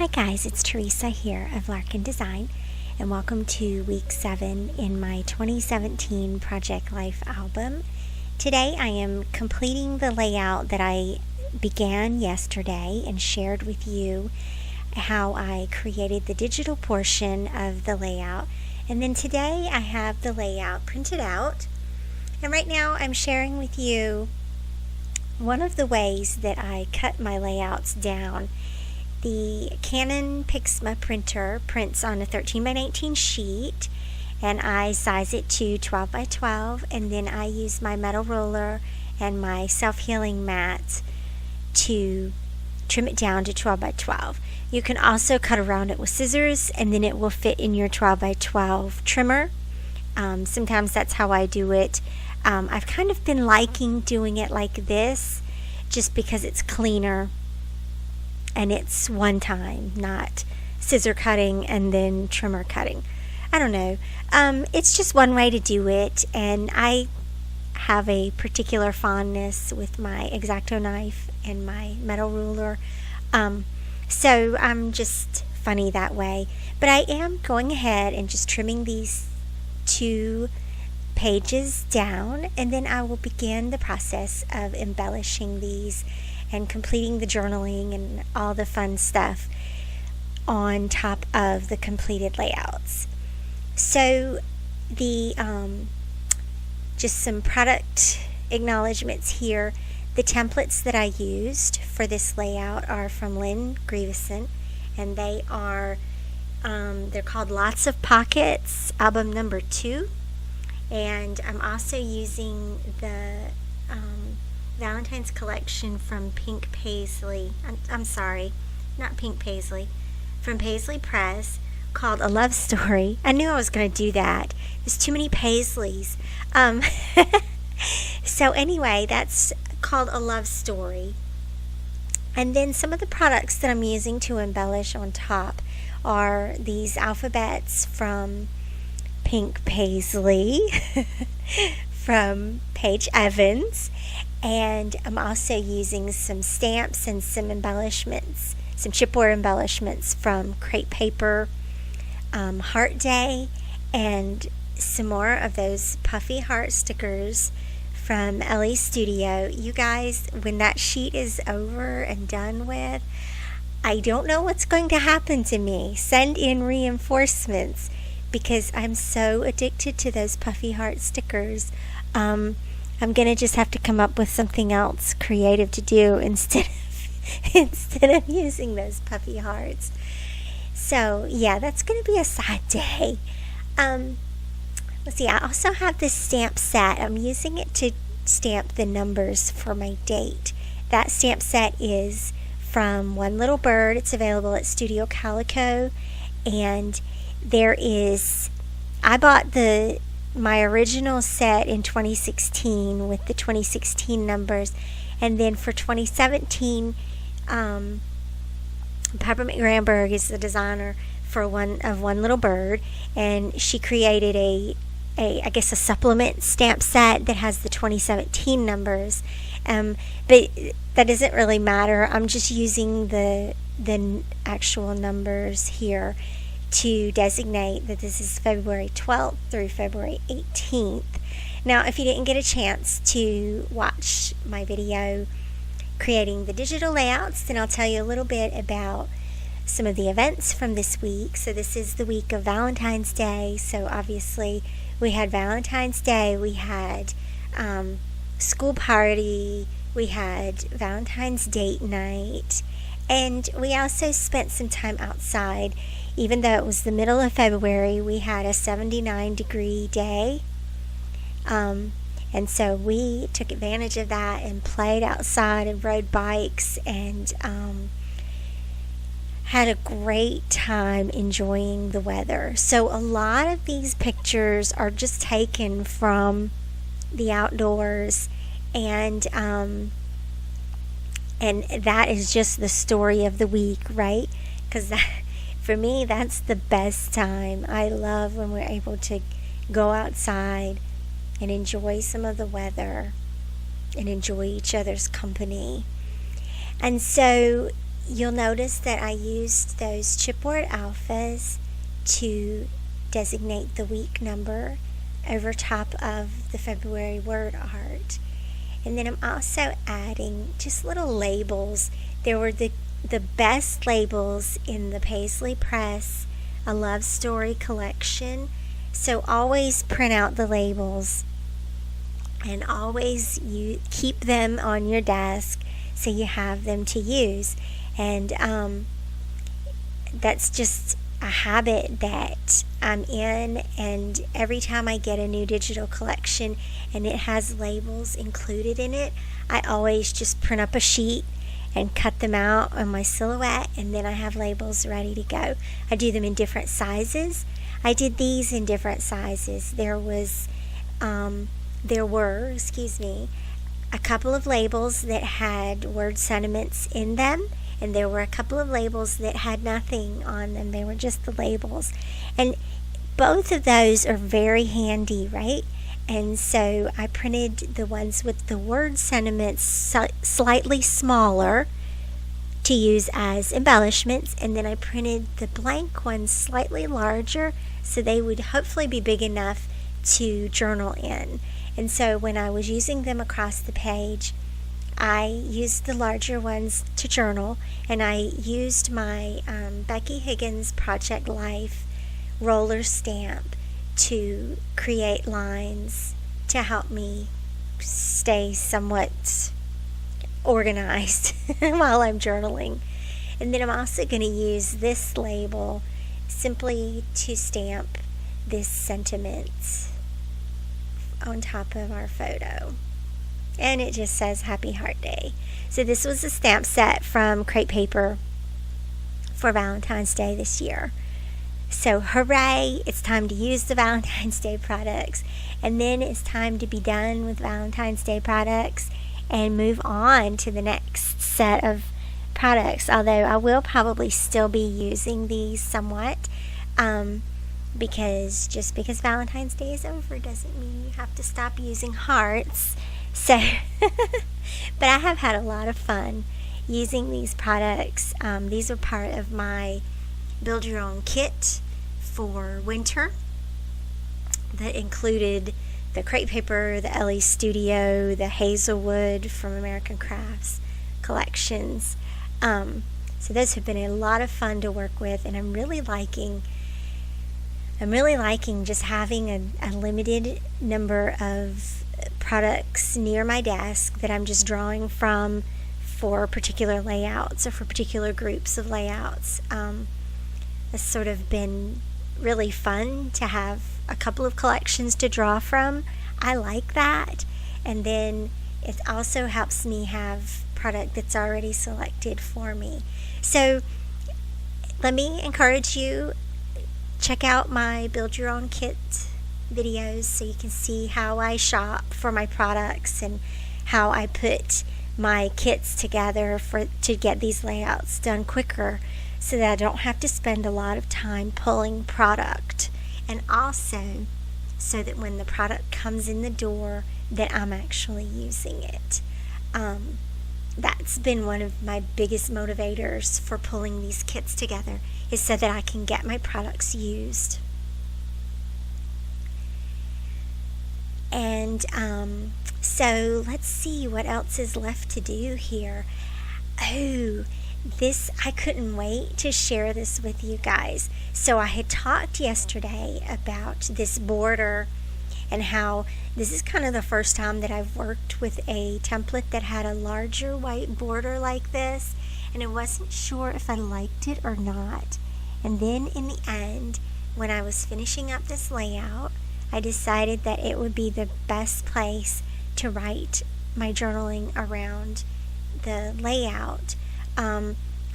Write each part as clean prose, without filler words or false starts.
Hi guys, it's Theresa here of Larkin Design, and welcome to week 7 in my 2017 Project Life album. Today I am completing the layout that I began yesterday and shared with you how I created the digital portion of the layout. And then today I have the layout printed out, and right now I'm sharing with you one of the ways that I cut my layouts down. The Canon Pixma printer prints on a 13 by 19 sheet, and I size it to 12 by 12, and then I use my metal ruler and my self-healing mat to trim it down to 12 by 12. You can also cut around it with scissors, and then it will fit in your 12 by 12 trimmer. Sometimes that's how I do it. I've kind of been liking doing it like this just because it's cleaner. And it's one time, not scissor cutting and then trimmer cutting. I don't know. It's just one way to do it, and I have a particular fondness with my X-Acto knife and my metal ruler. So I'm just funny that way. But I am going ahead and just trimming these 2 pages down, and then I will begin the process of embellishing these and completing the journaling and all the fun stuff on top of the completed layouts. So the just some product acknowledgments here. The templates that I used for this layout are from Lynn, Grieveson, and they are they're called Lots of Pockets, album number 2. And I'm also using the Valentine's collection from Paislee. I'm sorry, not Paislee, from Paislee Press, called A Love Story. I knew I was going to do that. There's too many Paisleys. So anyway, that's called A Love Story. And then some of the products that I'm using to embellish on top are these alphabets from Paislee, from Paige Evans. And I'm also using some stamps and some embellishments, some chipboard embellishments from Crepe Paper, Heart Day, and some more of those puffy heart stickers from Ellie's Studio. You guys, when that sheet is over and done with, I don't know what's going to happen to me. Send in reinforcements, because I'm so addicted to those puffy heart stickers. I'm going to just have to come up with something else creative to do instead of using those puffy hearts. So, yeah, that's going to be a sad day. Let's see, I also have this stamp set. I'm using it to stamp the numbers for my date. That stamp set is from One Little Bird. It's available at Studio Calico. And I bought my original set in 2016 with the 2016 numbers, and then for 2017, Peppermint Granberg is the designer for One Little Bird, and she created a supplement stamp set that has the 2017 numbers, but that doesn't really matter. I'm just using the actual numbers here to designate that this is February 12th through February 18th. Now, if you didn't get a chance to watch my video creating the digital layouts, then I'll tell you a little bit about some of the events from this week. So this is the week of Valentine's Day. So obviously we had Valentine's Day, we had school party, we had Valentine's date night, and we also spent some time outside. Even though it was the middle of February, we had a 79-degree day. And so we took advantage of that and played outside and rode bikes and had a great time enjoying the weather. So a lot of these pictures are just taken from the outdoors, and that is just the story of the week, right? Because for me, that's the best time. I love when we're able to go outside and enjoy some of the weather and enjoy each other's company. And so you'll notice that I used those chipboard alphas to designate the week number over top of the February word art. And then I'm also adding just little labels. There were the best labels in the Paislee Press, a love story collection. So always print out the labels and always you keep them on your desk so you have them to use. And that's just a habit that I'm in, and every time I get a new digital collection and it has labels included in it, I always just print up a sheet and cut them out on my silhouette, and then I have labels ready to go. I do them in different sizes. I did these in different sizes. There were a couple of labels that had word sentiments in them, and there were a couple of labels that had nothing on them. They were just the labels. And both of those are very handy, right? And so I printed the ones with the word sentiments slightly smaller to use as embellishments, and then I printed the blank ones slightly larger so they would hopefully be big enough to journal in. And so when I was using them across the page, I used the larger ones to journal, and I used my Becky Higgins Project Life roller stamp to create lines to help me stay somewhat organized while I'm journaling. And then I'm also going to use this label simply to stamp this sentiment on top of our photo. And it just says Happy Heart Day. So this was a stamp set from Crepe Paper for Valentine's Day this year. So hooray, it's time to use the Valentine's Day products. And then it's time to be done with Valentine's Day products and move on to the next set of products. Although I will probably still be using these somewhat, because just because Valentine's Day is over doesn't mean you have to stop using hearts. So, but I have had a lot of fun using these products. These are part of my Build Your Own kit for winter that included the crepe paper, the Ellie Studio, the Hazelwood from American Crafts collections. So those have been a lot of fun to work with, and I'm really liking just having a limited number of products near my desk that I'm just drawing from for particular layouts or for particular groups of layouts. It's sort of been really fun to have a couple of collections to draw from. I like that. And then it also helps me have product that's already selected for me. So let me encourage you, check out my Build Your Own kit videos so you can see how I shop for my products and how I put my kits together to get these layouts done quicker, so that I don't have to spend a lot of time pulling product, and also so that when the product comes in the door that I'm actually using it. That's been one of my biggest motivators for pulling these kits together, is so that I can get my products used. And so let's see what else is left to do here. Oh, I couldn't wait to share this with you guys. So I had talked yesterday about this border and how this is kind of the first time that I've worked with a template that had a larger white border like this, and I wasn't sure if I liked it or not. And then in the end, when I was finishing up this layout, I decided that it would be the best place to write my journaling around the layout.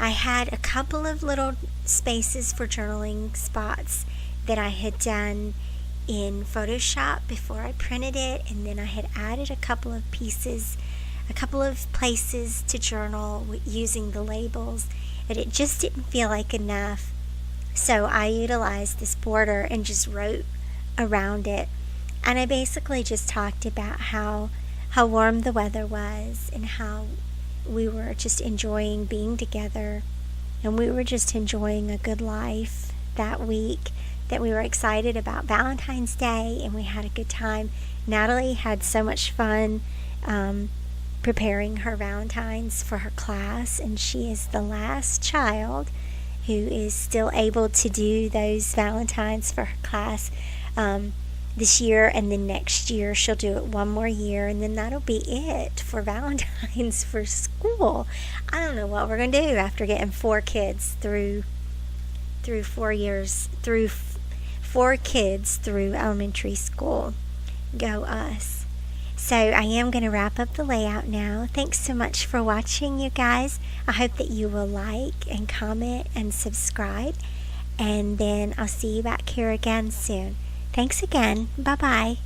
I had a couple of little spaces for journaling spots that I had done in Photoshop before I printed it, and then I had added a couple of places to journal using the labels, but it just didn't feel like enough. So I utilized this border and just wrote around it, and I basically just talked about how warm the weather was and how we were just enjoying being together, and we were just enjoying a good life that week, that we were excited about Valentine's Day, and we had a good time. Natalie had so much fun preparing her Valentines for her class, and she is the last child who is still able to do those Valentines for her class this year, and then next year she'll do it one more year, and then that'll be it for Valentines for school. I don't know what we're going to do after getting 4 kids through 4 years, through 4 kids through elementary school. Go us. So I am going to wrap up the layout now. Thanks so much for watching, you guys. I hope that you will like and comment and subscribe, and then I'll see you back here again soon. Thanks again. Bye-bye.